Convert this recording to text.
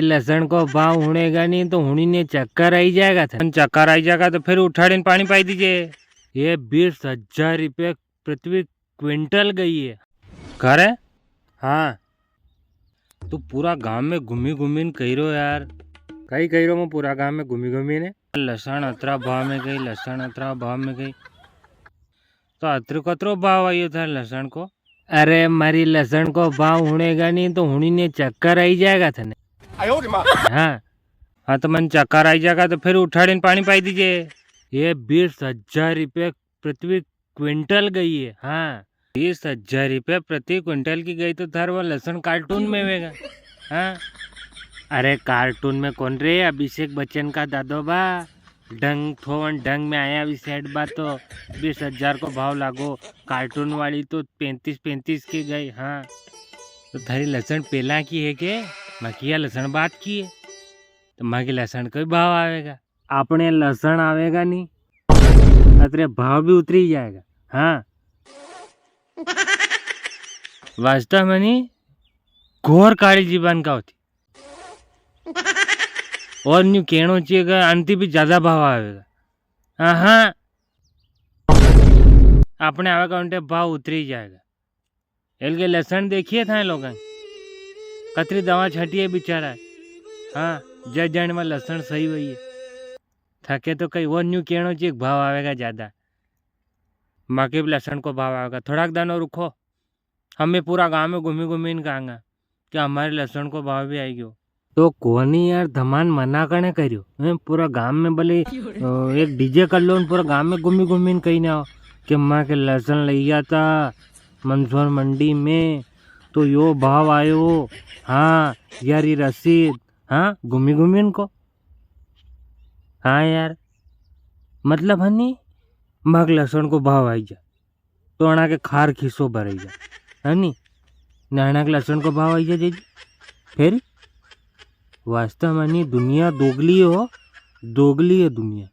लहसुन को भाव हुनेगा नहीं तो हुनी ने चक्कर आई जाएगा था। चक्कर आई जाएगा तो फिर उठाड़े पानी पाई दीजिए। ये 20,000 रुपये प्रति क्विंटल गई है। घर है हाँ तू पूरा गांव में घूमी घूमी कही रो यार। कही कही रो मैं पूरा गांव में घूमी घूमी ने लहसुन अतरा भाव में गई, लहसुन अतरा भाव में गई तो अतरो कतरो भाव आयो था लहसुन को। अरे मारी लहसुन को भाव हुनेगा नहीं तो हुनी ने चक्कर आई जाएगा था। हाँ हाँ तो मन चक्कर आई जाएगा तो फिर उठाड़े पानी पाई दीजिए। ये 20,000 रुपये प्रति क्विंटल गई है। हाँ 20,000 रुपये प्रति क्विंटल की गई तो थार वो लहसुन कार्टून में वेगा। हाँ अरे कार्टून में कौन रे, अभिषेक बच्चन का दादो बा ढंग थोन ढंग में आया अभी सेट बात तो 20,000 को भाव लागो। कार्टून वाली तो 35 की गई। हाँ तो थारी लहसुन पेला की है के मकिया लहसुन बात की है तो माँ के लहसुन का भी भाव आवेगा। अपने लहसुन आवेगा नहीं अतरे भाव भी उतरी जाएगा। हाँ वास्तव में नहीं घोर काली जीवन का होती और न्यू कहना चाहिए कि अंति भी ज्यादा भाव आवेगा। हाँ हाँ अपने आवेगा उनके भाव उतरी जाएगा। एल के लहसुन देखिए था लोग कतरी दवा छटी है बेचारा। हाँ जज जाने में लहसुन सही हुई है थके तो कहीं वो न्यू कहना चाहिए भाव आवेगा ज्यादा। माँ के भी लहसुन को भाव आवेगा। थोड़ा दानो रुको हमें पूरा गांव में घूमी घूमी कहांगा कि हमारे लहसुन को भाव भी आई गयो तो कोनी यार धमान मना करने करियो। पूरा गांव में भले एक डीजे कर लो पूरा गांव में घूमी घूमी कहीं ना हो कि माँ के लहसुन लिया था मंदसौर मंडी में तो यो भाव आयो। हाँ यार ये रसीद हाँ घूमी घूमी इनको। हाँ यार मतलब हनी मग लहसुन को भाव आई जा तो अना के खार खीसो भर जा हनी नाना के लहसुन को भाव आई जा जी फिर वास्तव में दुनिया दोगली है दुनिया।